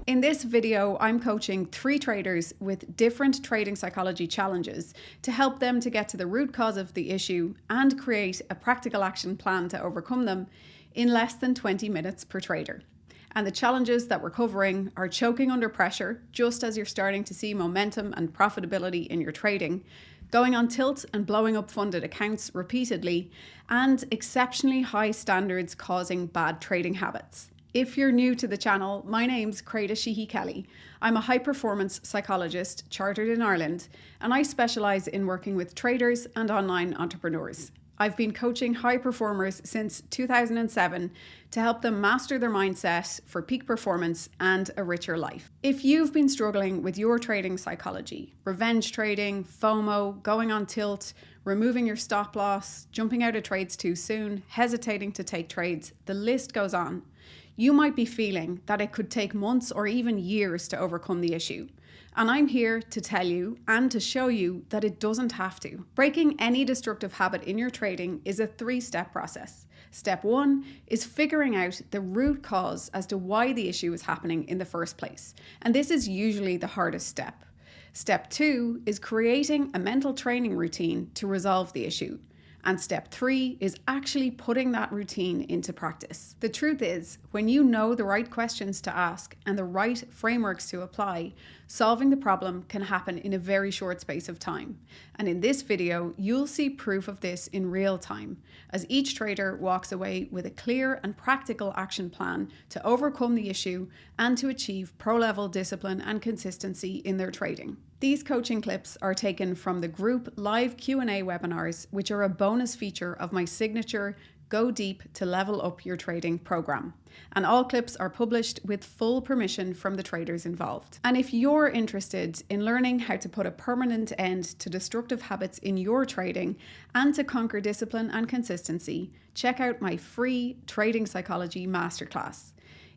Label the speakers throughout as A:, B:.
A: In this video, I'm coaching 3 traders with different trading psychology challenges to help them to get to the root cause of the issue and create a practical action plan to overcome them in less than 20 minutes per trader. And the challenges that we're covering are choking under pressure, just as you're starting to see momentum and profitability in your trading, going on tilt and blowing up funded accounts repeatedly, and exceptionally high standards causing bad trading habits. If you're new to the channel, my name's Créde Sheehy-Kelly. I'm a high-performance psychologist chartered in Ireland, and I specialise in working with traders and online entrepreneurs. I've been coaching high performers since 2007 to help them master their mindset for peak performance and a richer life. If you've been struggling with your trading psychology, revenge trading, FOMO, going on tilt, removing your stop loss, jumping out of trades too soon, hesitating to take trades, the list goes on. You might be feeling that it could take months or even years to overcome the issue. And I'm here to tell you and to show you that it doesn't have to. Breaking any destructive habit in your trading is a 3-step process. Step 1 is figuring out the root cause as to why the issue is happening in the first place. And this is usually the hardest step. Step 2 is creating a mental training routine to resolve the issue. And step 3 is actually putting that routine into practice. The truth is, when you know the right questions to ask and the right frameworks to apply, solving the problem can happen in a very short space of time. And in this video, you'll see proof of this in real time, as each trader walks away with a clear and practical action plan to overcome the issue and to achieve pro-level discipline and consistency in their trading. These coaching clips are taken from the group live Q&A webinars, which are a bonus feature of my signature Go Deep to Level Up Your Trading program. And all clips are published with full permission from the traders involved. And if you're interested in learning how to put a permanent end to destructive habits in your trading and to conquer discipline and consistency, check out my free Trading Psychology Masterclass.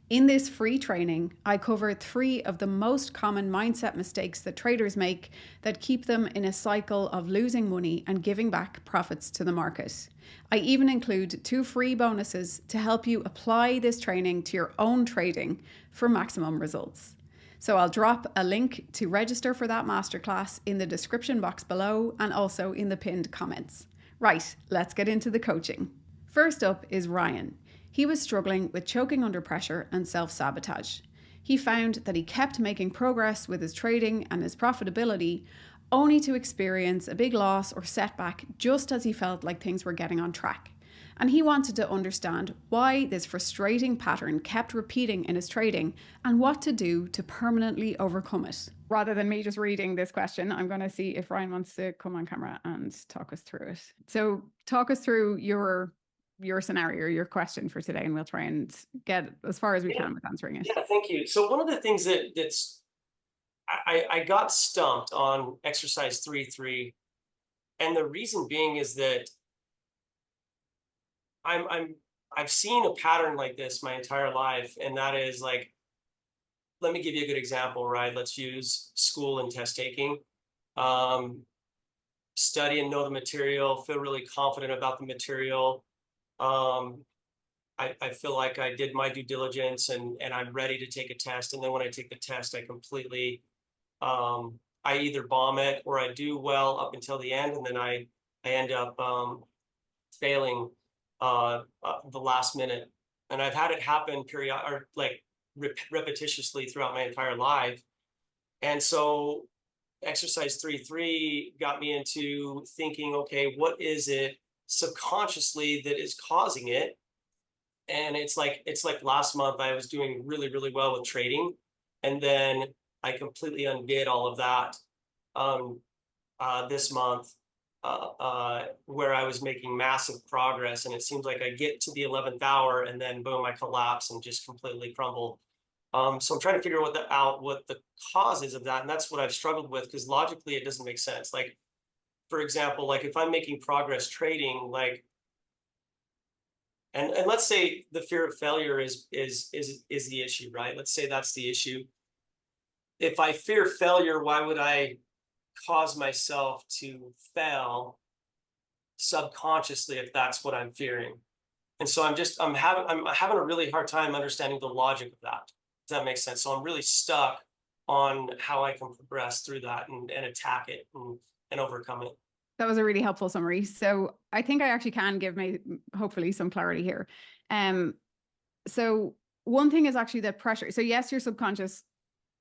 A: In this free training, I cover 3 of the most common mindset mistakes that traders make that keep them in a cycle of losing money and giving back profits to the market. I even include 2 free bonuses to help you apply this training to your own trading for maximum results. So I'll drop a link to register for that masterclass in the description box below and also in the pinned comments. Right, let's get into the coaching. First up is Ryan. He was struggling with choking under pressure and self-sabotage. He found that he kept making progress with his trading and his profitability, only to experience a big loss or setback just as he felt like things were getting on track. And he wanted to understand why this frustrating pattern kept repeating in his trading and what to do to permanently overcome it. Rather than me just reading this question, I'm going to see if Ryan wants to come on camera and talk us through it. So talk us through your scenario, your question for today, and we'll try and get as far as we can with answering it.
B: Yeah, thank you. So one of the things I got stumped on exercise 3-3, and the reason being is that I've seen a pattern like this my entire life, and that is like, let me give you a good example, right? Let's use school and test taking. Study and know the material, feel really confident about the material. I feel like I did my due diligence and I'm ready to take a test. And then when I take the test, I completely, I either bomb it or I do well up until the end. And then I end up failing the last minute. And I've had it happen repetitiously throughout my entire life. And so exercise 3-3 got me into thinking, okay, what is it subconsciously that is causing it? And it's like last month I was doing really, really well with trading, and then I completely undid all of that this month, where I was making massive progress, and it seems like I get to the 11th hour and then boom, I collapse and just completely crumble. So I'm trying to figure out what the cause is of that, and that's what I've struggled with, because logically it doesn't make sense. Like, for example, like if I'm making progress trading, like, and let's say the fear of failure is the issue, right? Let's say that's the issue. If I fear failure, why would I cause myself to fail subconsciously if that's what I'm fearing? And so I'm having a really hard time understanding the logic of that. Does that make sense? So I'm really stuck on how I can progress through that and attack it and overcome it.
A: That was a really helpful summary. So I think I actually can give me hopefully some clarity here. Um, so one thing is actually the pressure. So yes, your subconscious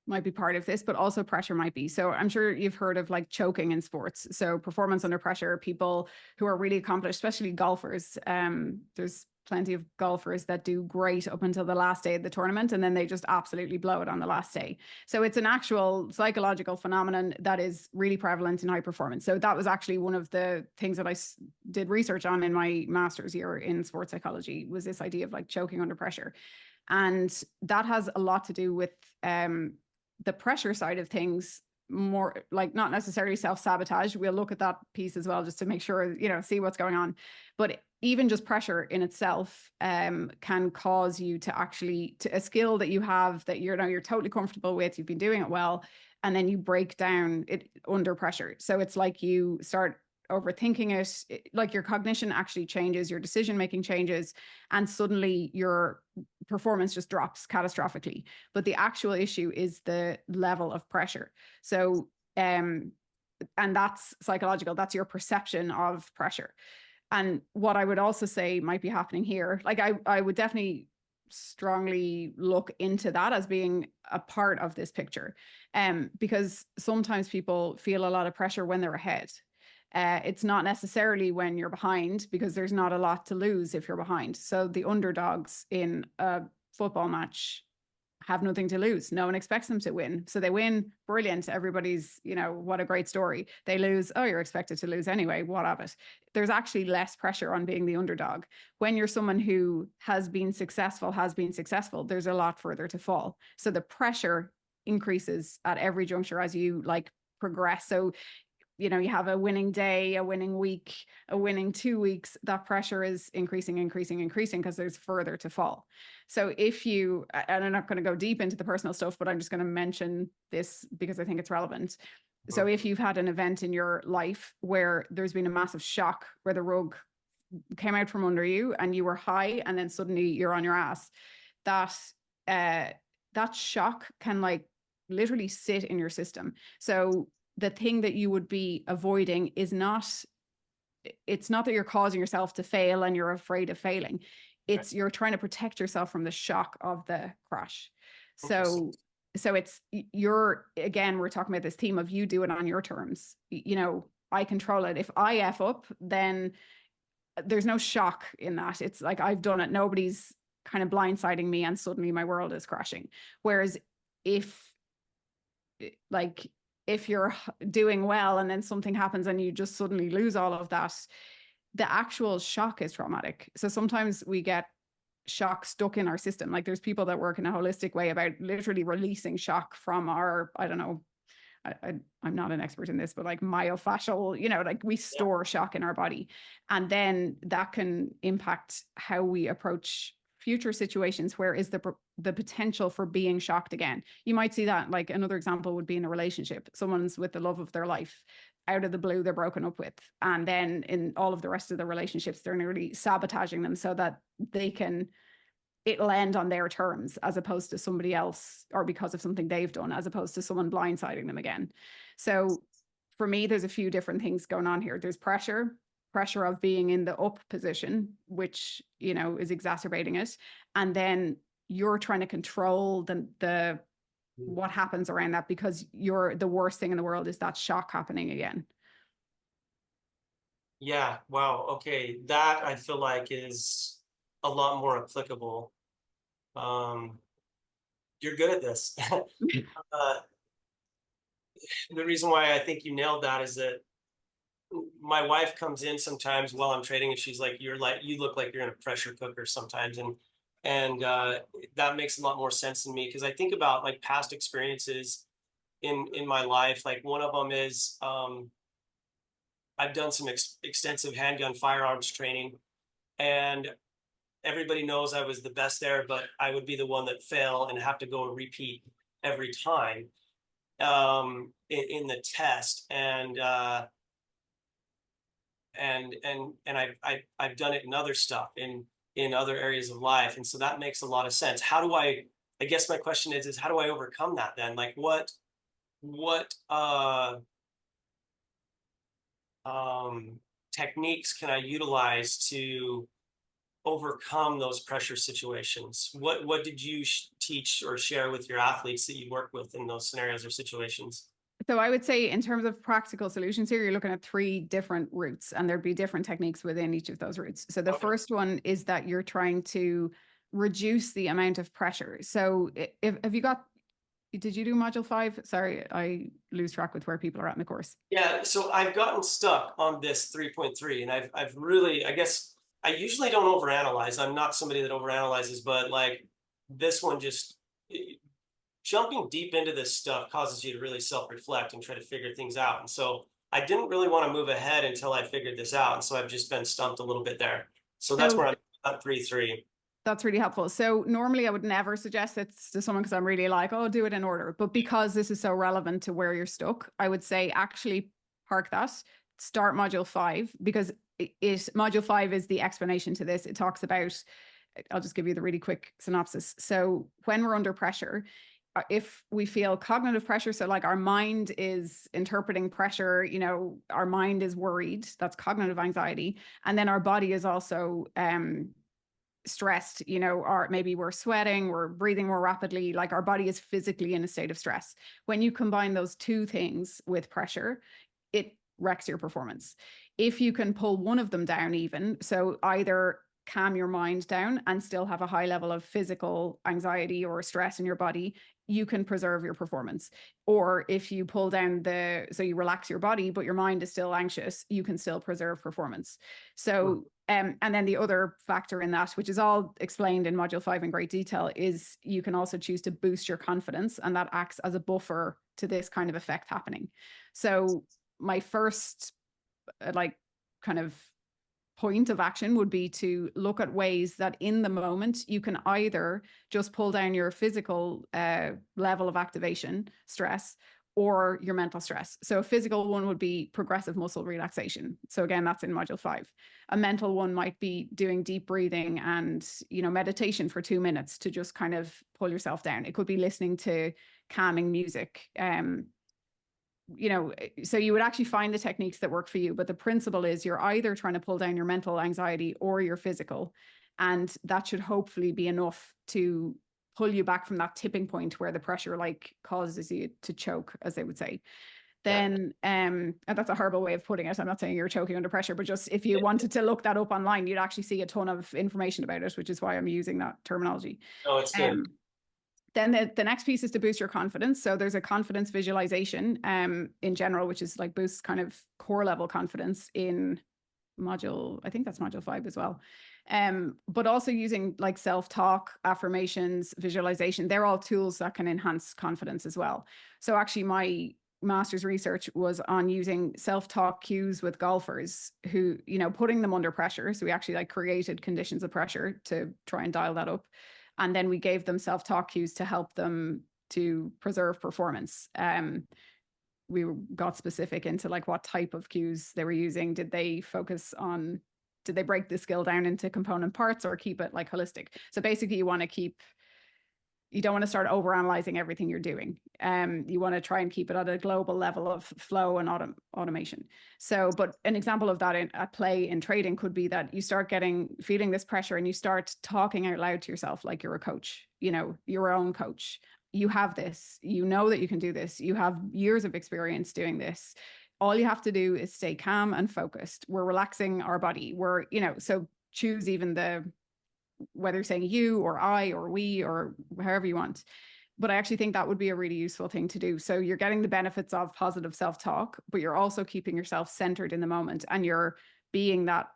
A: might be part of this, but also pressure might be. So I'm sure you've heard of like choking in sports. So performance under pressure, people who are really accomplished, especially golfers. There's plenty of golfers that do great up until the last day of the tournament, and then they just absolutely blow it on the last day. So it's an actual psychological phenomenon that is really prevalent in high performance. So that was actually one of the things that I did research on in my master's year in sports psychology, was this idea of like choking under pressure. And that has a lot to do with the pressure side of things, more like not necessarily self-sabotage. We'll look at that piece as well, just to make sure, see what's going on. But even just pressure in itself can cause you to actually, to a skill that you have that you're totally comfortable with, you've been doing it well, and then you break down it under pressure. So it's like you start overthinking it, like your cognition actually changes, your decision making changes, and suddenly your performance just drops catastrophically. But the actual issue is the level of pressure. So and that's psychological, that's your perception of pressure. And what I would also say might be happening here, like I would definitely strongly look into that as being a part of this picture, because sometimes people feel a lot of pressure when they're ahead. It's not necessarily when you're behind, because there's not a lot to lose if you're behind. So the underdogs in a football match have nothing to lose. No one expects them to win. So they win, brilliant. Everybody's, what a great story. They lose, oh, you're expected to lose anyway. What of it? There's actually less pressure on being the underdog. When you're someone who has been successful, there's a lot further to fall. So the pressure increases at every juncture as you like progress. So you have a winning day, a winning week, a winning 2 weeks, that pressure is increasing because there's further to fall. So if you, and I'm not going to go deep into the personal stuff, but I'm just going to mention this because I think it's relevant. So if you've had an event in your life where there's been a massive shock, where the rug came out from under you and you were high and then suddenly you're on your ass, that shock can like literally sit in your system. So the thing that you would be avoiding is it's not that you're causing yourself to fail and you're afraid of failing. It's you're trying to protect yourself from the shock of the crash. So it's again, we're talking about this theme of you do it on your terms. I control it. If I F up, then there's no shock in that. It's like, I've done it. Nobody's kind of blindsiding me and suddenly my world is crashing. Whereas if you're doing well and then something happens and you just suddenly lose all of that, the actual shock is traumatic. So sometimes we get shock stuck in our system. Like there's people that work in a holistic way about literally releasing shock from our, I don't know, I'm not an expert in this, but like myofascial, like we store shock in our body. And then that can impact how we approach future situations where is the potential for being shocked again. You might see that, like another example would be in a relationship. Someone's with the love of their life, out of the blue they're broken up with, and then in all of the rest of the relationships they're nearly sabotaging them so that it'll end on their terms as opposed to somebody else, or because of something they've done, as opposed to someone blindsiding them again. So for me, there's a few different things going on here. There's pressure of being in the up position, which, is exacerbating it. And then you're trying to control the what happens around that, because the worst thing in the world is that shock happening again.
B: Yeah. Wow. Okay. That I feel like is a lot more applicable. You're good at this. uh, the reason why I think you nailed that is that my wife comes in sometimes while I'm trading and she's like, you look like you're in a pressure cooker sometimes. And that makes a lot more sense to me, because I think about like past experiences in my life. Like one of them is, I've done some extensive handgun firearms training, and everybody knows I was the best there, but I would be the one that fail and have to go and repeat every time in the test. And I've done it in other stuff in other areas of life, and so that makes a lot of sense. How do I I guess my question is how do I overcome that then? Like what techniques can I utilize to overcome those pressure situations? What did you teach or share with your athletes that you work with in those scenarios or situations?
A: So I would say in terms of practical solutions here, you're looking at three different routes, and there'd be different techniques within each of those routes. So the
B: Okay.
A: first one is that you're trying to reduce the amount of pressure. So if have you got, did you do module 5? Sorry, I lose track with where people are at in the course.
B: Yeah, so I've gotten stuck on this 3.3, and I've really, I guess I usually don't overanalyze. I'm not somebody that overanalyzes, but like this one just jumping deep into this stuff causes you to really self-reflect and try to figure things out. And so I didn't really want to move ahead until I figured this out. And so I've just been stumped a little bit there. So that's
A: So
B: where I'm at 3.3.
A: that's really helpful. So normally I would never suggest it to someone because I'm really like, oh, do it in order. But because this is so relevant to where you're stuck, I would say actually park that, start module 5, because module 5 is the explanation to this. It talks about, I'll just give you the really quick synopsis. So when we're under pressure, if we feel cognitive pressure, so like our mind is interpreting pressure, our mind is worried, that's cognitive anxiety. And then our body is also stressed, or maybe we're sweating, we're breathing more rapidly, like our body is physically in a state of stress. When you combine those two things with pressure, it wrecks your performance. If you can pull one of them down, even so, either calm your mind down and still have a high level of physical anxiety or stress in your body, you can preserve your performance. Or if you pull down so you relax your body, but your mind is still anxious, you can still preserve performance. So, and then the other factor in that, which is all explained in module 5 in great detail, is you can also choose to boost your confidence, and that acts as a buffer to this kind of effect happening. So my first kind of point of action would be to look at ways that in the moment you can either just pull down your physical level of activation stress or your mental stress. So a physical one would be progressive muscle relaxation. So again, that's in module 5. A mental one might be doing deep breathing and, meditation for 2 minutes to just kind of pull yourself down. It could be listening to calming music. So you would actually find the techniques that work for you, but the principle is you're either trying to pull down your mental anxiety or your physical, and that should hopefully be enough to pull you back from that tipping point where the pressure causes you to choke, as they would say. Then and that's a horrible way of putting it. I'm not saying you're choking under pressure, but just if you wanted to look that up online, you'd actually see a ton of information about it, which is why I'm using that terminology.
B: No, it's good.
A: Then the next piece is to boost your confidence. So there's a confidence visualization in general, which is like boosts kind of core level confidence in I think that's module 5 as well. But also using like self-talk, affirmations, visualization, they're all tools that can enhance confidence as well. So actually my master's research was on using self-talk cues with golfers who, putting them under pressure. So we actually created conditions of pressure to try and dial that up. And then we gave them self-talk cues to help them to preserve performance. We got specific into what type of cues they were using. Did they break the skill down into component parts or keep it holistic? So basically you don't want to start overanalyzing everything you're doing. You want to try and keep it at a global level of flow and automation. So, but an example of that at play in trading could be that you start feeling this pressure and you start talking out loud to yourself like you're a coach, your own coach. You have this, that you can do this. You have years of experience doing this. All you have to do is stay calm and focused. We're relaxing our body. So choose even whether you're saying you or I or we or however you want. But I actually think that would be a really useful thing to do. So you're getting the benefits of positive self-talk, but you're also keeping yourself centered in the moment, and you're being that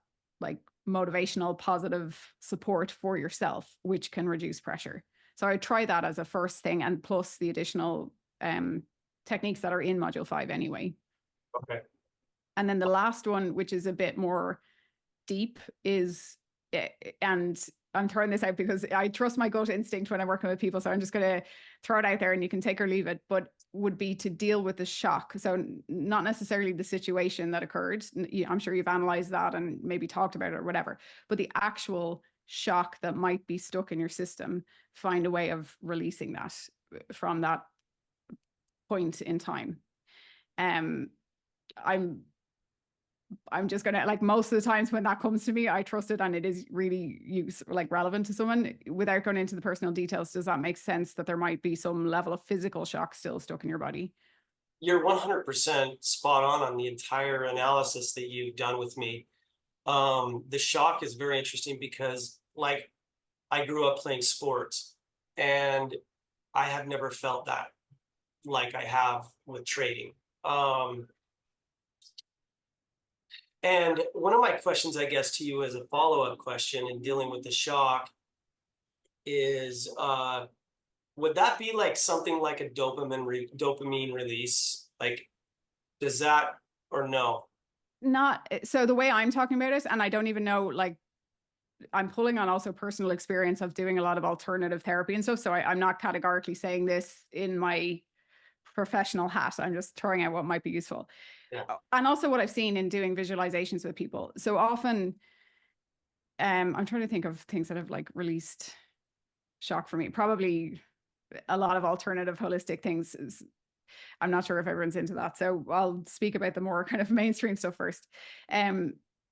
A: motivational, positive support for yourself, which can reduce pressure. So I try that as a first thing, and plus the additional techniques that are in module 5 anyway.
B: Okay.
A: And then the last one, which is a bit more deep, and I'm throwing this out because I trust my gut instinct when I'm working with people. So I'm just going to throw it out there and you can take or leave it, but would be to deal with the shock. So not necessarily the situation that occurred. I'm sure you've analyzed that and maybe talked about it or whatever, but the actual shock that might be stuck in your system, find a way of releasing that from that point in time. I'm just gonna, like, most of the times when that comes to me, I trust it and it is really relevant to someone. Without going into the personal details, does that make sense that there might be some level of physical shock still stuck in your body?
B: You're 100% spot on the entire analysis that you've done with me. The shock is very interesting because, like, I grew up playing sports, and I have never felt that like I have with trading. Um, and one of my questions, I guess, to you as a follow-up question in dealing with the shock is, would that be like something like a dopamine release? Like, does that, or no?
A: Not so the way I'm talking about it, and I don't even know, like, I'm pulling on also personal experience of doing a lot of alternative therapy and stuff. So I'm not categorically saying this in my professional hat. I'm just throwing out what might be useful.
B: Yeah.
A: And also what I've seen in doing visualizations with people. So often, I'm trying to think of things that have like released shock for me. Probably a lot of alternative holistic things. I'm not sure if everyone's into that. So I'll speak about the more kind of mainstream stuff first.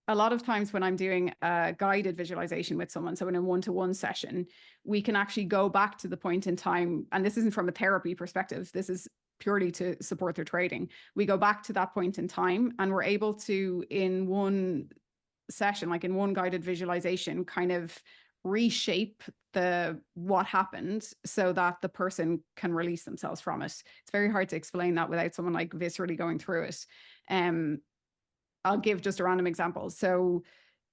A: A lot of times when I'm doing a guided visualization with someone, so in a one-to-one session, we can actually go back to the point in time, and this isn't from a therapy perspective, this is purely to support their trading. We go back to that point in time and we're able to, in one session, like in one guided visualization, kind of reshape the what happened so that the person can release themselves from it. It's very hard to explain that without someone like viscerally going through it. I'll give just a random example. So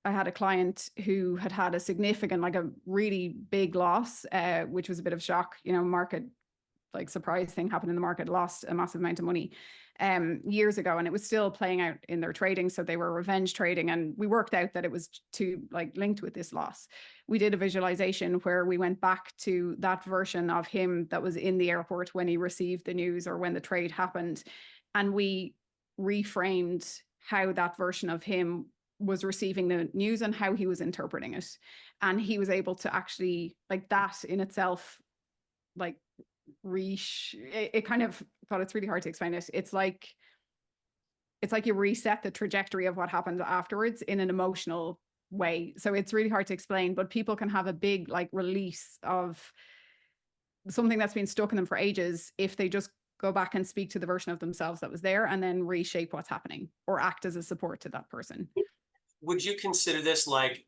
A: I had a client who had had a significant, like a really big loss, which was a bit of shock, market, like, surprise thing happened in the market, lost a massive amount of money years ago, and it was still playing out in their trading. So they were revenge trading, and we worked out that it was linked with this loss. We did a visualization where we went back to that version of him that was in the airport when he received the news or when the trade happened, and we reframed how that version of him was receiving the news and how he was interpreting it. And he was able to actually, like, that in itself, like, it kind of, thought, it's really hard to explain it. It's like you reset the trajectory of what happened afterwards in an emotional way. So it's really hard to explain, but people can have a big, like, release of something that's been stuck in them for ages if they just go back and speak to the version of themselves that was there and then reshape what's happening or act as a support to that person.
B: Would you consider this like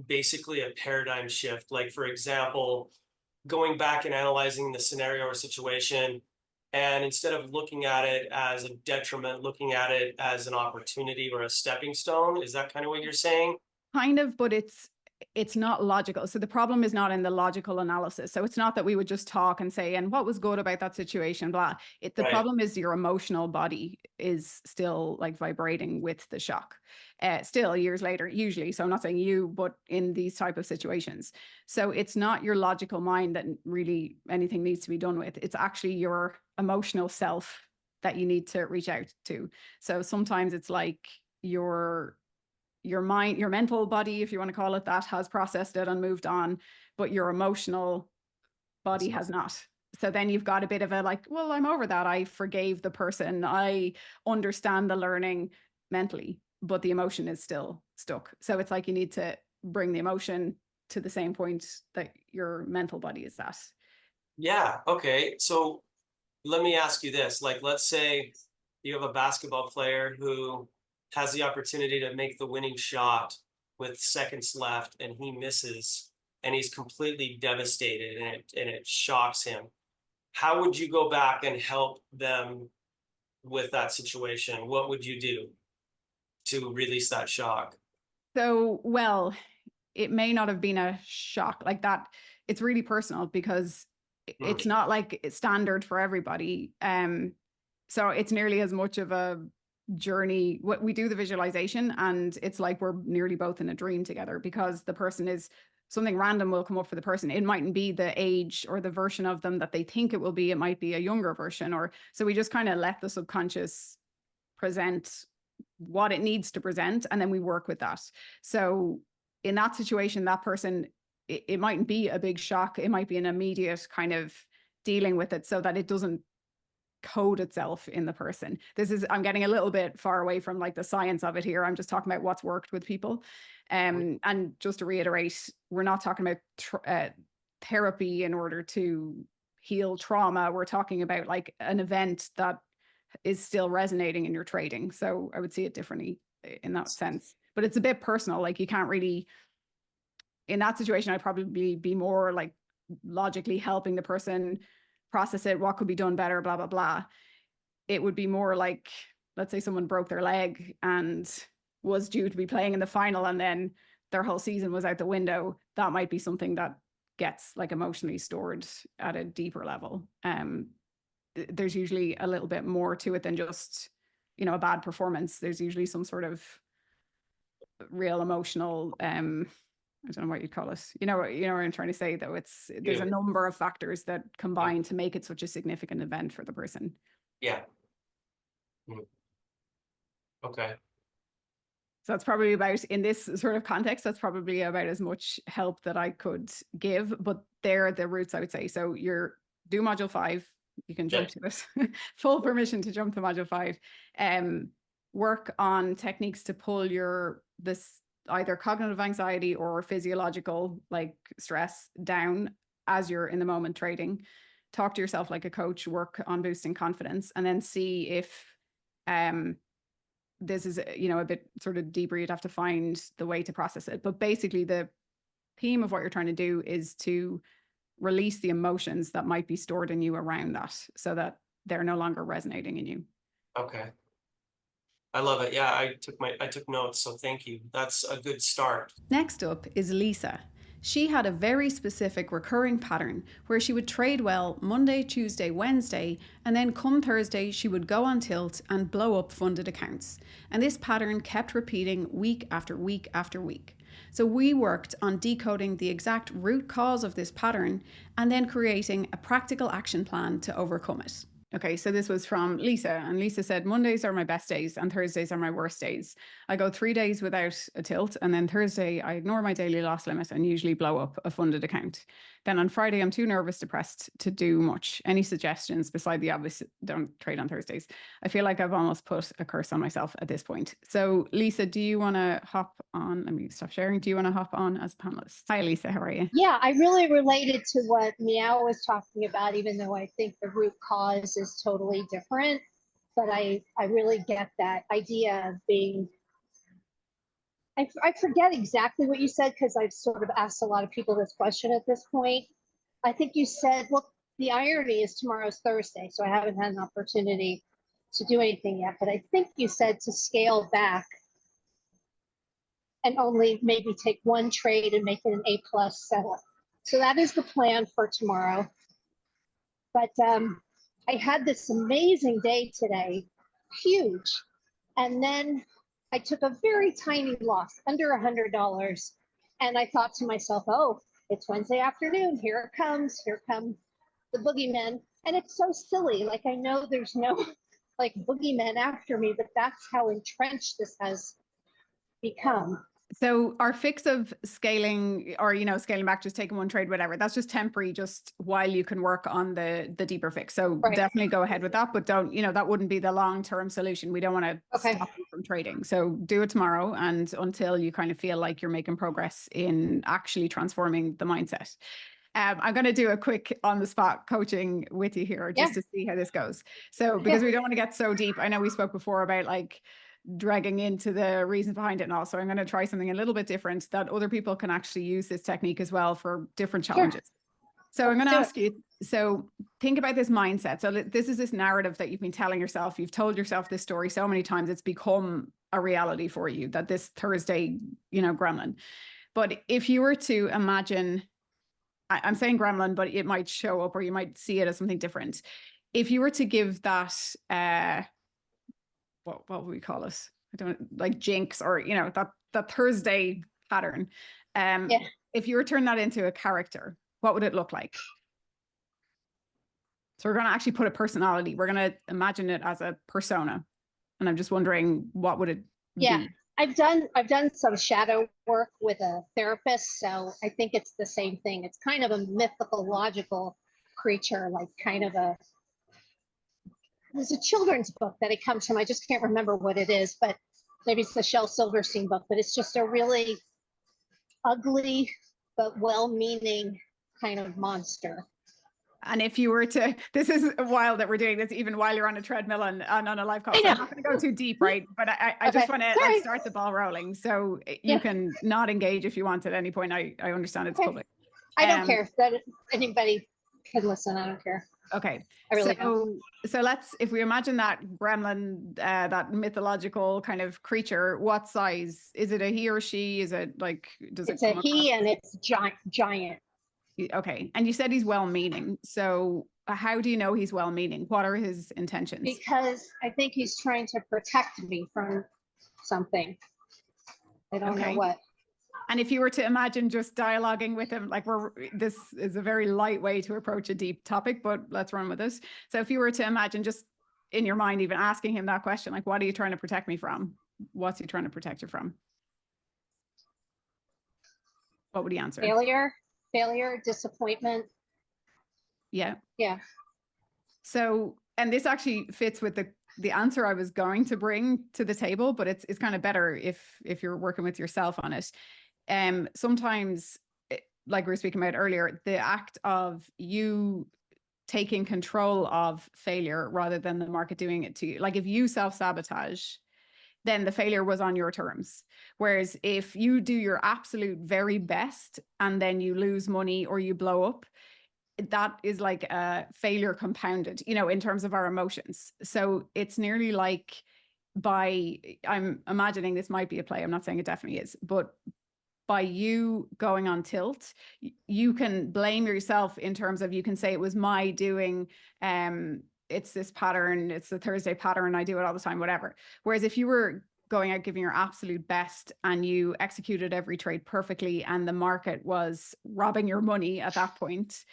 B: basically a paradigm shift? Like, for example, going back and analyzing the scenario or situation, and instead of looking at it as a detriment, looking at it as an opportunity or a stepping stone? Is that kind of what you're saying?
A: Kind of, but it's not logical. So the problem is not in the logical analysis. So it's not that we would just talk and say, and what was good about that situation, blah. The
B: Right.
A: problem is your emotional body is still, like, vibrating with the shock. Still years later, usually. So I'm not saying you, but in these type of situations. So it's not your logical mind that really anything needs to be done with. It's actually your emotional self that you need to reach out to. So sometimes it's like your mind, your mental body, if you want to call it that, has processed it and moved on, but your emotional body has not. So then you've got a bit of a, like, well, I'm over that. I forgave the person. I understand the learning mentally, but the emotion is still stuck. So it's like you need to bring the emotion to the same point that your mental body is at.
B: Yeah. Okay. So let me ask you this. Like, let's say you have a basketball player who has the opportunity to make the winning shot with seconds left and he misses and he's completely devastated and it shocks him. How would you go back and help them with that situation? What would you do to release that shock?
A: So, well, it may not have been a shock like that. It's really personal because it's not like it's standard for everybody. So it's nearly as much of a journey. What we do the visualization, and it's like we're nearly both in a dream together because the person is, something random will come up for the person. It mightn't be the age or the version of them that they think it will be. It might be a younger version, or so we just kind of let the subconscious present what it needs to present, and then we work with that. So in that situation, that person, it mightn't be a big shock. It might be an immediate kind of dealing with it so that it doesn't code itself in the person. I'm getting a little bit far away from like the science of it here. I'm just talking about what's worked with people. And just to reiterate, we're not talking about therapy in order to heal trauma. We're talking about like an event that is still resonating in your trading. So I would see it differently in that sense, but it's a bit personal. Like you can't really, in that situation, I'd probably be more like logically helping the person process it, what could be done better, blah, blah, blah. It would be more like, let's say someone broke their leg and was due to be playing in the final and then their whole season was out the window. That might be something that gets like emotionally stored at a deeper level. There's usually a little bit more to it than just, you know, a bad performance. There's usually some sort of real emotional, I don't know what you'd call it. You know what I'm trying to say, though. There's a number of factors that combine to make it such a significant event for the person.
B: Yeah. Okay.
A: So that's probably about, in this sort of context, that's probably about as much help that I could give, but they're the routes I would say. So do module 5, you can jump to it, full permission to jump to module 5. Work on techniques to pull this either cognitive anxiety or physiological like stress down as you're in the moment trading. Talk to yourself like a coach, work on boosting confidence, and then see if this is, you know, a bit sort of deeper. You'd have to find the way to process it. But basically the theme of what you're trying to do is to release the emotions that might be stored in you around that so that they're no longer resonating in you.
B: Okay. I love it. Yeah, I took notes, so thank you. That's a good start.
A: Next up is Lisa. She had a very specific recurring pattern where she would trade well Monday, Tuesday, Wednesday, and then come Thursday she would go on tilt and blow up funded accounts. And this pattern kept repeating week after week after week. So we worked on decoding the exact root cause of this pattern and then creating a practical action plan to overcome it. Okay, so this was from Lisa, and Lisa said, Mondays are my best days and Thursdays are my worst days. I go 3 days without a tilt, and then Thursday I ignore my daily loss limit and usually blow up a funded account. Then on Friday, I'm too nervous, depressed to do much. Any suggestions beside the obvious, don't trade on Thursdays? I feel like I've almost put a curse on myself at this point. So Lisa, do you want to hop on? Let me stop sharing. Do you want to hop on as a panelist? Hi, Lisa, how are you?
C: Yeah, I really related to what Meow was talking about, even though I think the root cause is totally different. But I really get that idea of being, I forget exactly what you said because I've sort of asked a lot of people this question at this point. I think you said, well, the irony is tomorrow's Thursday, so I haven't had an opportunity to do anything yet. But I think you said to scale back and only maybe take one trade and make it an A+ setup. So that is the plan for tomorrow. But I had this amazing day today, huge. And then I took a very tiny loss, under $100. And I thought to myself, oh, it's Wednesday afternoon. Here come the boogeymen. And it's so silly. Like, I know there's no like boogeymen after me, but that's how entrenched this has become.
A: So our fix of scaling, or, you know, scaling back, just taking one trade, whatever, that's just temporary, just while you can work on the deeper fix. So definitely go ahead with that, but don't, you know, that wouldn't be the long-term solution. We don't want to stop you from trading. So do it tomorrow and until you kind of feel like you're making progress in actually transforming the mindset. I'm going to do a quick on-the-spot coaching with you here just to see how this goes. So because we don't want to get so deep, I know we spoke before about like dragging into the reasons behind it and all. So I'm going to try something a little bit different that other people can actually use this technique as well for different challenges. So I'm going to ask you, so think about this mindset. So this is this narrative that you've been telling yourself. You've told yourself this story so many times, it's become a reality for you that this Thursday, you know, gremlin. But if you were to imagine, I'm saying gremlin, but it might show up or you might see it as something different. If you were to give that, what would we call it? I don't like jinx, or, you know, that Thursday pattern. If you were to turn that into a character, what would it look like? So we're going to actually put a personality. We're going to imagine it as a persona. And I'm just wondering, what would it be?
C: I've done some shadow work with a therapist, so I think it's the same thing. It's kind of a mythological creature, like kind of a, there's a children's book that it comes from. I just can't remember what it is, but maybe it's the Shel Silverstein book, but it's just a really ugly but well-meaning kind of monster.
A: And if you were to, this is wild that we're doing this even while you're on a treadmill and on a live call. So I'm not going to go too deep, right? But I just want to like start the ball rolling. So you can not engage if you want at any point. I understand it's public.
C: I don't care that anybody can listen. I don't care.
A: Okay.
C: I really don't.
A: So let's, if we imagine that gremlin, that mythological kind of creature, what size? Is it a he or she? Is it like, does
C: it's
A: it
C: a he and it's giant.
A: Okay. And you said he's well-meaning. So how do you know he's well-meaning? What are his intentions?
C: Because I think he's trying to protect me from something. I don't know what.
A: And if you were to imagine just dialoguing with him, like this is a very light way to approach a deep topic, but let's run with this. So if you were to imagine just in your mind, even asking him that question, like, what are you trying to protect me from? What's he trying to protect you from? What would he answer?
C: Failure, disappointment.
A: Yeah.
C: Yeah.
A: So, and this actually fits with the answer I was going to bring to the table, but it's kind of better if you're working with yourself on it. Sometimes, like we were speaking about earlier, the act of you taking control of failure rather than the market doing it to you. Like if you self-sabotage, then the failure was on your terms. Whereas if you do your absolute very best and then you lose money or you blow up, that is like a failure compounded, in terms of our emotions. So it's nearly like I'm imagining this might be a play. I'm not saying it definitely is, but by you going on tilt, you can blame yourself in terms of, you can say it was my doing, it's this pattern, it's the Thursday pattern, I do it all the time, whatever. Whereas if you were going out giving your absolute best and you executed every trade perfectly and the market was robbing your money at that point,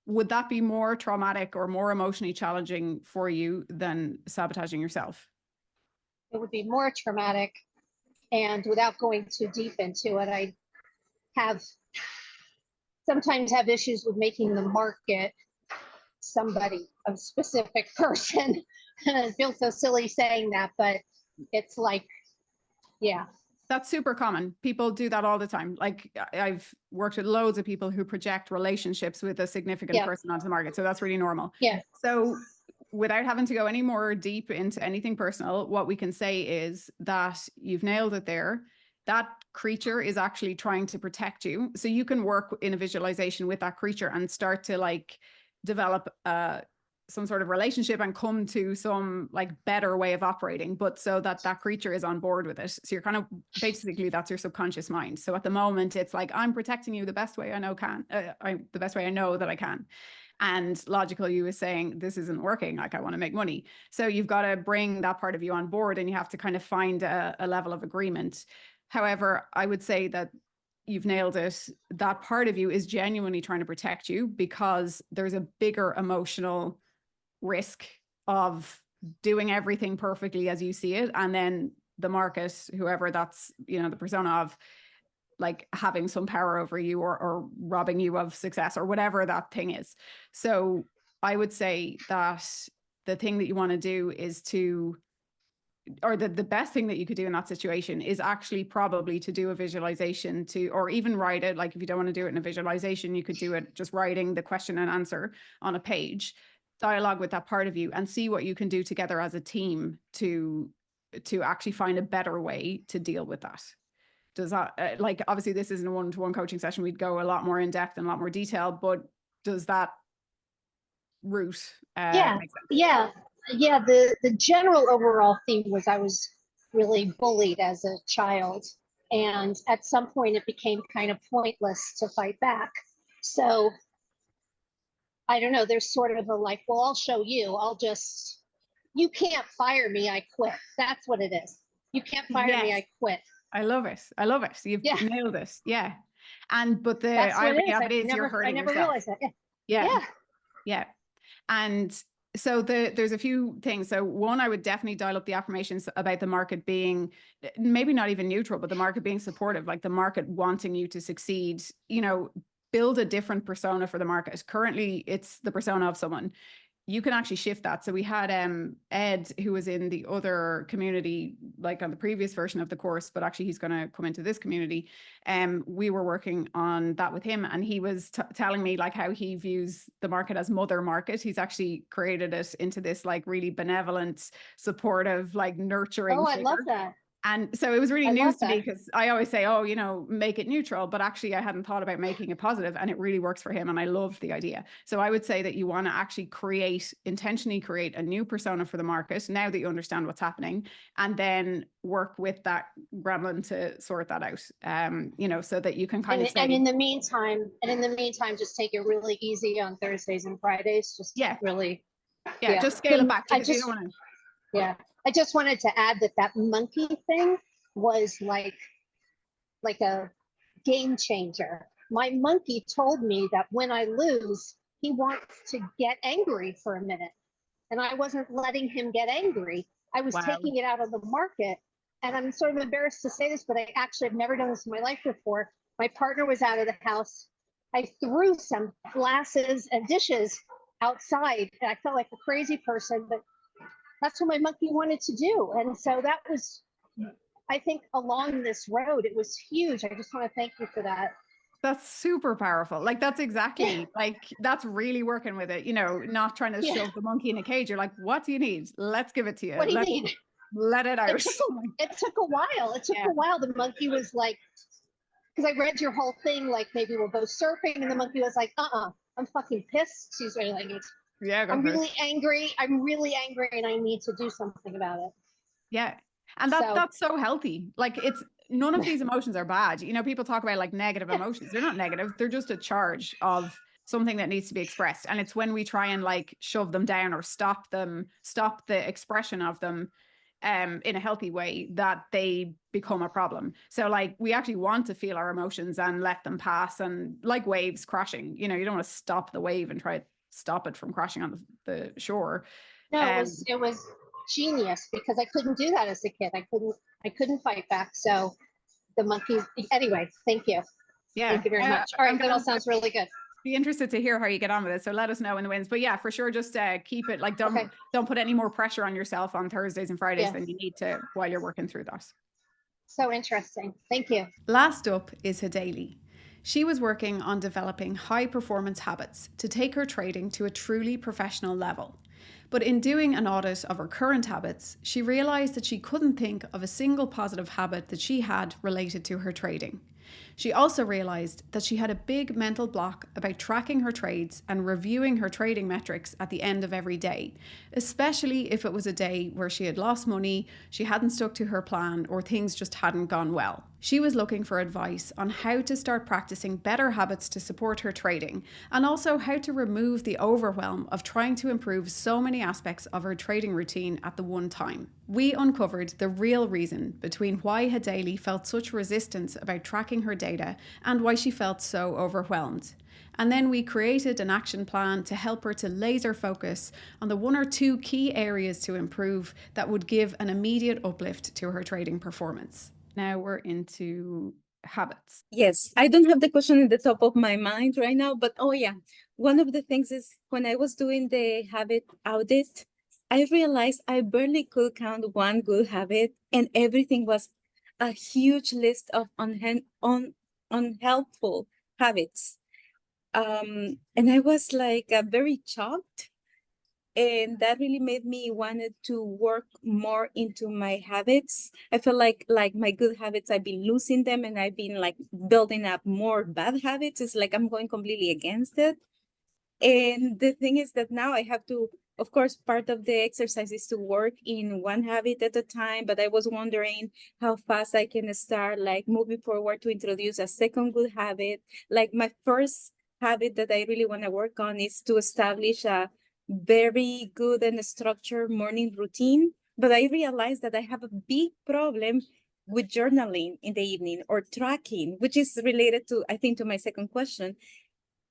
A: would that be more traumatic or more emotionally challenging for you than sabotaging yourself?
C: It would be more traumatic. And without going too deep into it, I sometimes have issues with making the market somebody, a specific person. And I feel so silly saying that, but it's like, yeah.
A: That's super common. People do that all the time. Like I've worked with loads of people who project relationships with a significant person onto the market. So that's really normal.
C: Yeah.
A: So without having to go any more deep into anything personal, what we can say is that you've nailed it there. That creature is actually trying to protect you. So you can work in a visualization with that creature and start to like develop some sort of relationship and come to some like better way of operating, but so that creature is on board with it. So you're kind of basically, that's your subconscious mind. So at the moment it's like, I'm protecting you the best way I know the best way I know that I can. And logical you is saying, this isn't working, like I want to make money. So you've got to bring that part of you on board and you have to kind of find a level of agreement. However, I would say that you've nailed it. That part of you is genuinely trying to protect you because there's a bigger emotional risk of doing everything perfectly as you see it. And then the market, whoever that's, the persona of, like having some power over you or robbing you of success or whatever that thing is. So I would say that the thing that you want to do is the best thing that you could do in that situation is actually probably to do a visualization or even write it. Like if you don't want to do it in a visualization, you could do it just writing the question and answer on a page, dialogue with that part of you and see what you can do together as a team to actually find a better way to deal with that. Does that, like, obviously this isn't a one-to-one coaching session. We'd go a lot more in depth and a lot more detail, but does that route make sense?
C: Yeah. The general overall theme was I was really bullied as a child. And at some point it became kind of pointless to fight back. So I don't know, there's sort of a like, well, I'll show you. You can't fire me, I quit. That's what it is. You can't fire me, I quit.
A: I love it. You've nailed it. Yeah. But
C: that's
A: irony
C: what it is.
A: of it is you're hurting yourself.
C: I never realized that. Yeah.
A: And So there's a few things. So one, I would definitely dial up the affirmations about the market being maybe not even neutral, but the market being supportive, like the market wanting you to succeed, build a different persona for the market. Currently, it's the persona of someone. You can actually shift that. So we had Ed, who was in the other community, like on the previous version of the course, but actually he's going to come into this community. We were working on that with him, and he was telling me like how he views the market as mother market. He's actually created it into this like really benevolent, supportive, like nurturing
C: Oh, I
A: figure.
C: love that.
A: And so it was really
C: I
A: news
C: love
A: to me,
C: that.
A: because I always say, oh, make it neutral, but actually I hadn't thought about making it positive, and it really works for him. And I love the idea. So I would say that you want to actually intentionally create a new persona for the market now that you understand what's happening, and then work with that gremlin to sort that out. So that you can kind of say,
C: And in the meantime, just take it really easy on Thursdays and Fridays. Just really,
A: just scale it back, because you don't want to.
C: Yeah, I just wanted to add that monkey thing was like a game changer. My monkey told me that when I lose, he wants to get angry for a minute. And I wasn't letting him get angry. I was taking it out of the market. And I'm sort of embarrassed to say this, but I actually have never done this in my life before. My partner was out of the house. I threw some glasses and dishes outside, and I felt like a crazy person, but that's what my monkey wanted to do. And so that was, I think, along this road, it was huge. I just want to thank you for that.
A: That's super powerful. Like, that's exactly like, that's really working with it, not trying to shove the monkey in a cage. You're like, what do you need? Let's give it to you.
C: What do you need?
A: Let it out.
C: It took a while. It took a while. The monkey was like, because I read your whole thing, like maybe we'll go surfing. And the monkey was like, I'm fucking pissed. Excuse my language.
A: Yeah,
C: I'm really angry. I'm really angry, and I need to do something about it.
A: Yeah. And that's so healthy. Like, none of these emotions are bad. People talk about like negative emotions. They're not negative. They're just a charge of something that needs to be expressed. And it's when we try and like shove them down or stop the expression of them in a healthy way, that they become a problem. So like, we actually want to feel our emotions and let them pass, and like waves crashing, you don't want to stop the wave and try to stop it from crashing on the shore.
C: No, it was genius, because I couldn't do that as a kid. I couldn't fight back. So the monkeys, anyway, thank you.
A: Yeah.
C: Thank you very much. All right, that all sounds really good.
A: Be interested to hear how you get on with it. So let us know in the wins. But yeah, for sure, just keep it like, don't put any more pressure on yourself on Thursdays and Fridays than you need to while you're working through that.
C: So interesting. Thank you.
A: Last up is Hidayli. She was working on developing high performance habits to take her trading to a truly professional level. But in doing an audit of her current habits, she realized that she couldn't think of a single positive habit that she had related to her trading. She also realized that she had a big mental block about tracking her trades and reviewing her trading metrics at the end of every day, especially if it was a day where she had lost money, she hadn't stuck to her plan, or things just hadn't gone well. She was looking for advice on how to start practicing better habits to support her trading, and also how to remove the overwhelm of trying to improve so many aspects of her trading routine at the one time. We uncovered the real reason between why Hidayli felt such resistance about tracking her data and why she felt so overwhelmed. And then we created an action plan to help her to laser focus on the 1 or 2 key areas to improve that would give an immediate uplift to her trading performance. Now we're into habits.
D: Yes, I don't have the question in the top of my mind right now, but one of the things is when I was doing the habit audit, I realized I barely could count one good habit, and everything was a huge list of unhelpful habits. And I was like very shocked, and that really made me wanted to work more into my habits. I feel like my good habits, I've been losing them, and I've been like building up more bad habits. It's like I'm going completely against it. And the thing is that now I have to, of course, part of the exercise is to work in one habit at a time, but I was wondering how fast I can start like moving forward to introduce a second good habit. Like my first habit that I really want to work on is to establish a very good and structured morning routine. But I realized that I have a big problem with journaling in the evening or tracking, which is related to, I think, to my second question.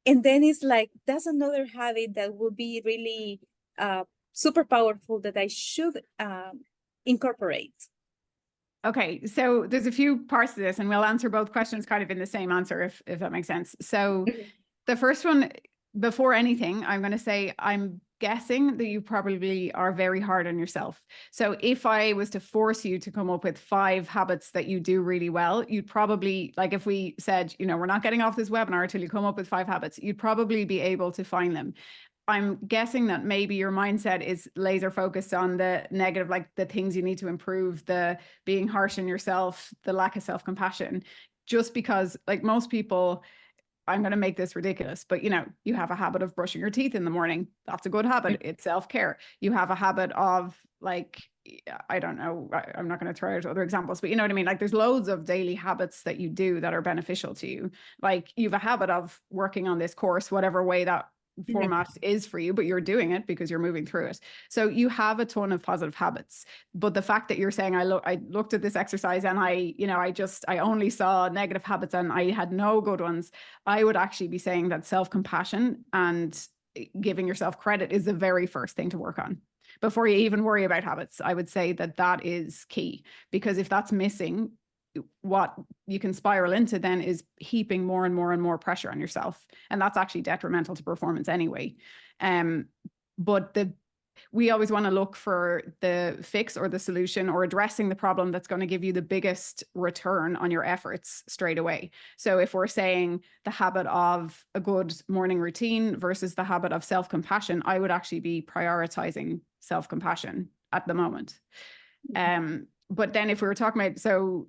D: And then it's like, that's another habit that would be really super powerful that I should incorporate?
A: Okay, so there's a few parts to this, and we'll answer both questions kind of in the same answer, if that makes sense. So the first one, before anything, I'm going to say I'm guessing that you probably are very hard on yourself. So if I was to force you to come up with 5 habits that you do really well, you'd probably, like if we said, you know, we're not getting off this webinar until you come up with 5 habits, you'd probably be able to find them. I'm guessing that maybe your mindset is laser focused on the negative, like the things you need to improve, the being harsh on yourself, the lack of self-compassion, just because like most people, I'm going to make this ridiculous, but you know, you have a habit of brushing your teeth in the morning. That's a good habit. It's self-care. You have a habit of like, I don't know, I'm not going to throw out other examples, but you know what I mean? Like there's loads of daily habits that you do that are beneficial to you. Like you have a habit of working on this course, whatever way that format is for you, but you're doing it because you're moving through it. So you have a ton of positive habits. But the fact that you're saying, I looked at this exercise and I only saw negative habits and I had no good ones, I would actually be saying that self-compassion and giving yourself credit is the very first thing to work on. Before you even worry about habits, I would say that that is key, because if that's missing, what you can spiral into then is heaping more and more and more pressure on yourself. And that's actually detrimental to performance anyway. But we always want to look for the fix or the solution or addressing the problem that's going to give you the biggest return on your efforts straight away. So if we're saying the habit of a good morning routine versus the habit of self-compassion, I would actually be prioritizing self-compassion at the moment. But then if we were talking about, so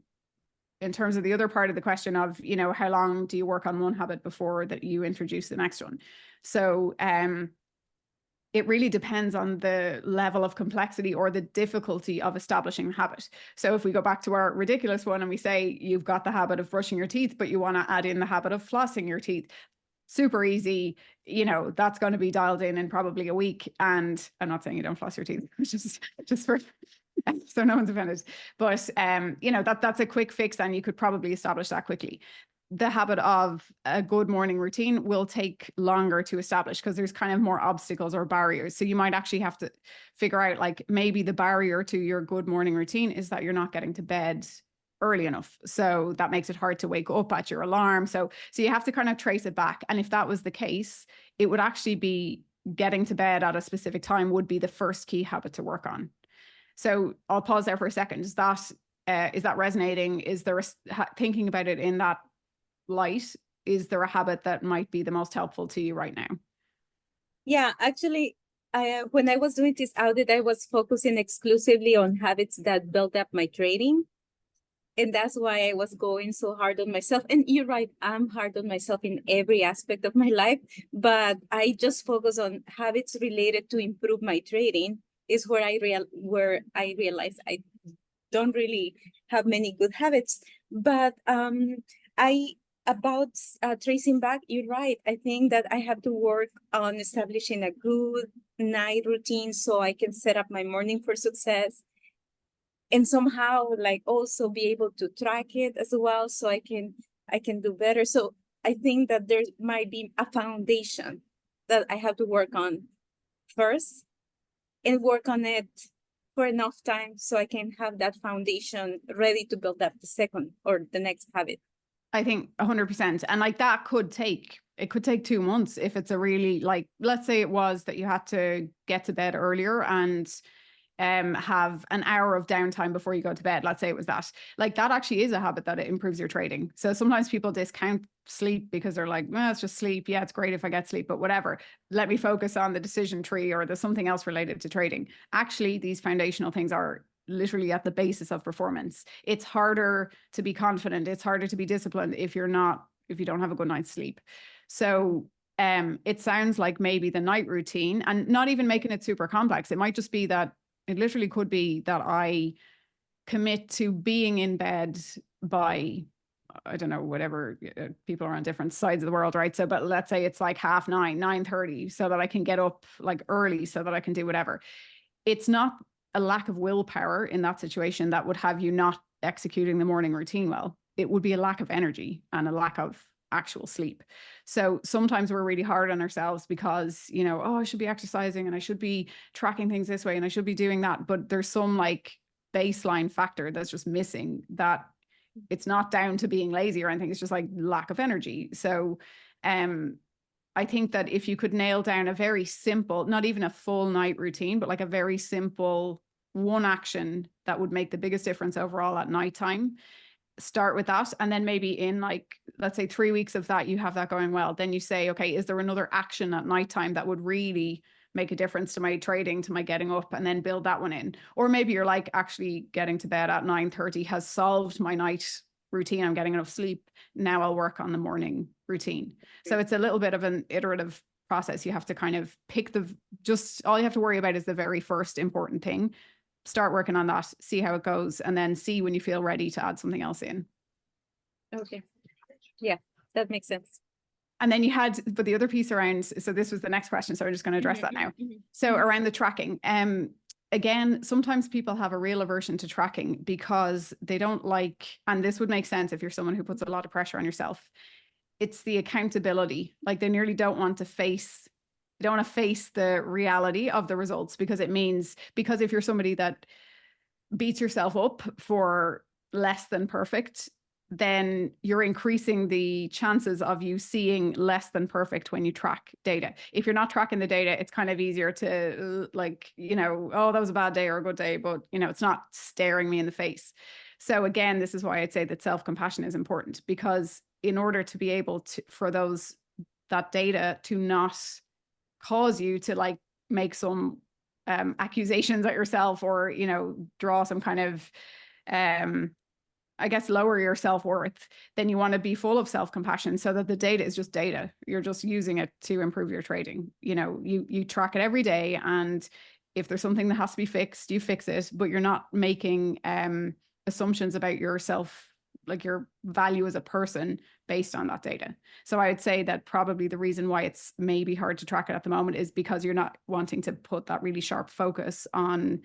A: in terms of the other part of the question of, you know, how long do you work on one habit before that you introduce the next one? So it really depends on the level of complexity or the difficulty of establishing a habit. So if we go back to our ridiculous one and we say you've got the habit of brushing your teeth, but you want to add in the habit of flossing your teeth, super easy, you know, that's going to be dialed in probably a week. And I'm not saying you don't floss your teeth, just for so no one's offended, but you know, that's a quick fix and you could probably establish that quickly. The habit of a good morning routine will take longer to establish because there's kind of more obstacles or barriers. So you might actually have to figure out, like, maybe the barrier to your good morning routine is that you're not getting to bed early enough. So that makes it hard to wake up at your alarm. So you have to kind of trace it back. And if that was the case, it would actually be getting to bed at a specific time would be the first key habit to work on. So I'll pause there for a second. Is that resonating? Is there thinking about it in that light? Is there a habit that might be the most helpful to you right now?
D: Yeah, actually, when I was doing this audit, I was focusing exclusively on habits that built up my trading. And that's why I was going so hard on myself. And you're right, I'm hard on myself in every aspect of my life, but I just focus on habits related to improve my trading is where I realized I don't really have many good habits. But about tracing back, you're right. I think that I have to work on establishing a good night routine so I can set up my morning for success. And somehow, like, also be able to track it as well, so I can do better. So I think that there might be a foundation that I have to work on first, and work on it for enough time so I can have that foundation ready to build up the second or the next habit.
A: I think 100%. And like that could take 2 months if it's a really, like, let's say it was that you had to get to bed earlier and have an hour of downtime before you go to bed. Let's say it was that. Like, that actually is a habit that it improves your trading. So sometimes people discount sleep because they're like, well, it's just sleep. Yeah, it's great if I get sleep, but whatever. Let me focus on the decision tree or there's something else related to trading. Actually, these foundational things are literally at the basis of performance. It's harder to be confident. It's harder to be disciplined if you don't have a good night's sleep. So it sounds like maybe the night routine, and not even making it super complex. It might just be that it literally could be that I commit to being in bed by, I don't know, whatever, people are on different sides of the world, right? So, but let's say it's like 9:30, 9:30, so that I can get up like early so that I can do whatever. It's not a lack of willpower in that situation that would have you not executing the morning routine well. It would be a lack of energy and a lack of actual sleep. So sometimes we're really hard on ourselves because, you know, oh, I should be exercising and I should be tracking things this way and I should be doing that. But there's some like baseline factor that's just missing, that it's not down to being lazy or anything. It's just like lack of energy. So I think that if you could nail down a very simple, not even a full night routine, but like a very simple one action that would make the biggest difference overall at nighttime, start with that. And then maybe in like, let's say 3 weeks of that, you have that going well. Then you say, okay, is there another action at nighttime that would really make a difference to my trading, to my getting up, and then build that one in? Or maybe you're like, actually getting to bed at 9:30 has solved my night routine. I'm getting enough sleep. Now I'll work on the morning routine. So it's a little bit of an iterative process. You have to kind of pick just all you have to worry about is the very first important thing. Start working on that, see how it goes, and then see when you feel ready to add something else in.
D: Okay. Yeah, that makes sense.
A: And then you had, but the other piece around, so this was the next question, so I'm just going to address that now. So around the tracking, again, sometimes people have a real aversion to tracking because they don't like, and this would make sense if you're someone who puts a lot of pressure on yourself, it's the accountability. Like they nearly don't want to face the reality of the results, because if you're somebody that beats yourself up for less than perfect, then you're increasing the chances of you seeing less than perfect when you track data. If you're not tracking the data, it's kind of easier to like, you know, oh, that was a bad day or a good day, but you know, it's not staring me in the face. So again, this is why I'd say that self-compassion is important, because in order to be able to, for that data to not cause you to like make some accusations at yourself, or, you know, draw some kind of, I guess, lower your self-worth, then you want to be full of self-compassion so that the data is just data. You're just using it to improve your trading. You know, you track it every day, and if there's something that has to be fixed, you fix it, but you're not making assumptions about yourself, like your value as a person, based on that data. So I would say that probably the reason why it's maybe hard to track it at the moment is because you're not wanting to put that really sharp focus on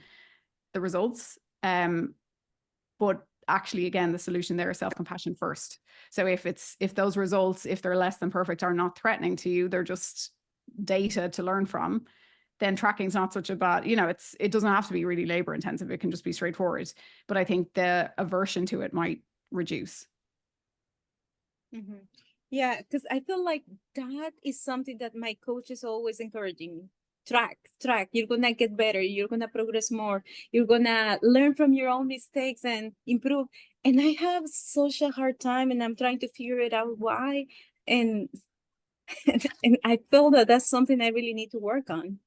A: the results. But actually, again, the solution there is self-compassion first. So if those results, if they're less than perfect, are not threatening to you, they're just data to learn from, then tracking's not such a bad, you know, it doesn't have to be really labor intensive. It can just be straightforward. But I think the aversion to it might reduce.
D: Yeah, because I feel like that is something that my coach is always encouraging me. Track. You're gonna get better. You're gonna progress more. You're gonna learn from your own mistakes and improve. And I have such a hard time, and I'm trying to figure it out why. And and I feel that that's something I really need to work on.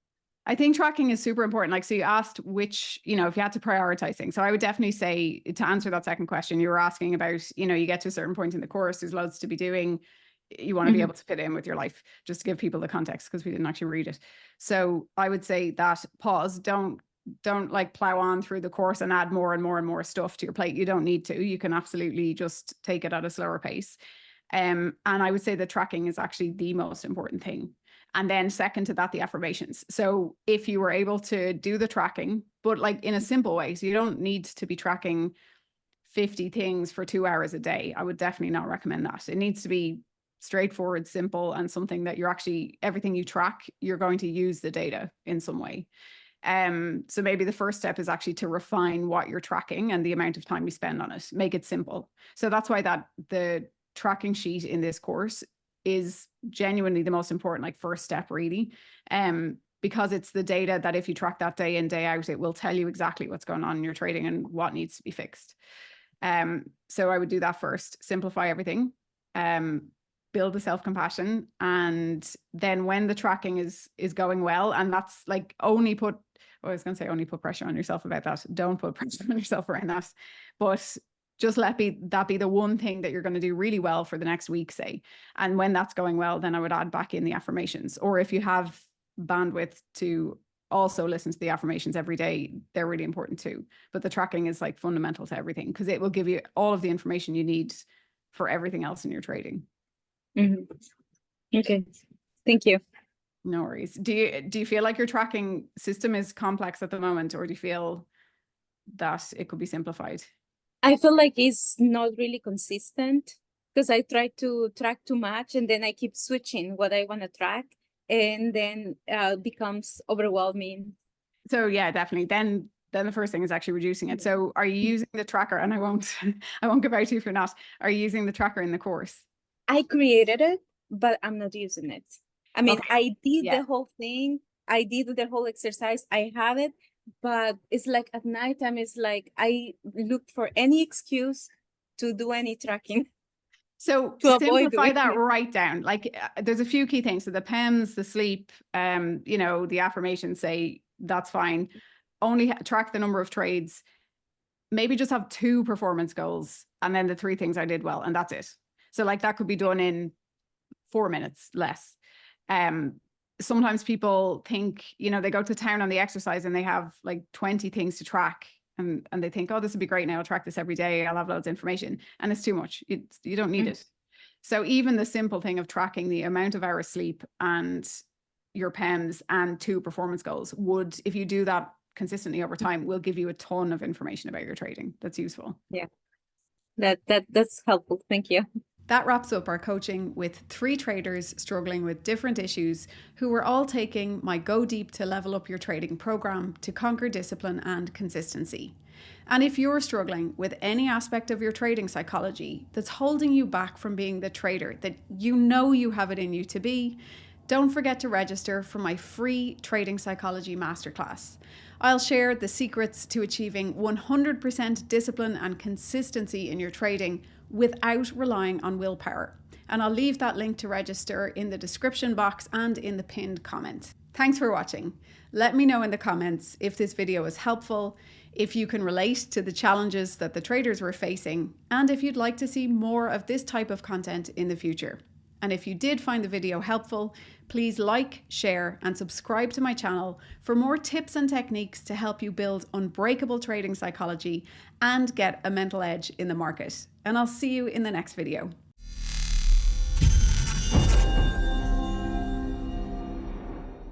A: I think tracking is super important. Like, so you asked which, you know, if you had to prioritize things. So I would definitely say, to answer that second question, you were asking about, you know, you get to a certain point in the course, there's loads to be doing. You want to be able to fit in with your life, just to give people the context, because we didn't actually read it. So I would say that pause, don't like plow on through the course and add more and more and more stuff to your plate. You don't need to. You can absolutely just take it at a slower pace. And I would say that tracking is actually the most important thing. And then second to that, the affirmations. So if you were able to do the tracking, but like in a simple way, so you don't need to be tracking 50 things for 2 hours a day. I would definitely not recommend that. It needs to be straightforward, simple, and something that you're actually, everything you track, you're going to use the data in some way. So maybe the first step is actually to refine what you're tracking and the amount of time you spend on it. Make it simple. So that's why the tracking sheet in this course is genuinely the most important, like, first step, really. Because it's the data that if you track that day in, day out, it will tell you exactly what's going on in your trading and what needs to be fixed. So I would do that first, simplify everything, build the self-compassion, and then when the tracking is going well, and that's like only put pressure on yourself about that. Don't put pressure on yourself around that, but just that be the one thing that you're going to do really well for the next week, say. And when that's going well, then I would add back in the affirmations. Or if you have bandwidth to also listen to the affirmations every day, they're really important too. But the tracking is like fundamental to everything, because it will give you all of the information you need for everything else in your trading.
D: Okay, thank you.
A: No worries. Do you feel like your tracking system is complex at the moment, or do you feel that it could be simplified?
D: I feel like it's not really consistent. because I try to track too much and then I keep switching what I want to track, and then becomes overwhelming.
A: So yeah, definitely. Then the first thing is actually reducing it. So are you using the tracker? And I won't give out to you if you're not. Are you using the tracker in the course?
D: I created it, but I'm not using it. I mean,
A: Okay.
D: I did
A: Yeah.
D: the whole thing. I did the whole exercise. I have it, but it's like at nighttime, it's like I look for any excuse to do any tracking.
A: So
D: To avoid
A: simplify
D: doing
A: that
D: it.
A: right down. Like there's a few key things. So the PEMS, the sleep, you know, the affirmations, say that's fine. Only track the number of trades. Maybe just have 2 performance goals and then the 3 things I did well, and that's it. So like that could be done in 4 minutes less. Sometimes people think, you know, they go to town on the exercise and they have like 20 things to track, and they think, oh, this would be great. Now I'll track this every day. I'll have loads of information, and it's too much. You don't need it. So even the simple thing of tracking the amount of hours sleep and your PEMS and 2 performance goals would, if you do that consistently over time, will give you a ton of information about your trading. That's useful.
D: Yeah, that's helpful. Thank you.
A: That wraps up our coaching with 3 traders struggling with different issues who were all taking my Go Deep to Level Up Your Trading program to conquer discipline and consistency. And if you're struggling with any aspect of your trading psychology that's holding you back from being the trader that you know you have it in you to be, don't forget to register for my free Trading Psychology Masterclass. I'll share the secrets to achieving 100% discipline and consistency in your trading without relying on willpower. And I'll leave that link to register in the description box and in the pinned comment. Thanks for watching. Let me know in the comments if this video was helpful, if you can relate to the challenges that the traders were facing, and if you'd like to see more of this type of content in the future. And if you did find the video helpful, please like, share, and subscribe to my channel for more tips and techniques to help you build unbreakable trading psychology and get a mental edge in the market. And I'll see you in the next video.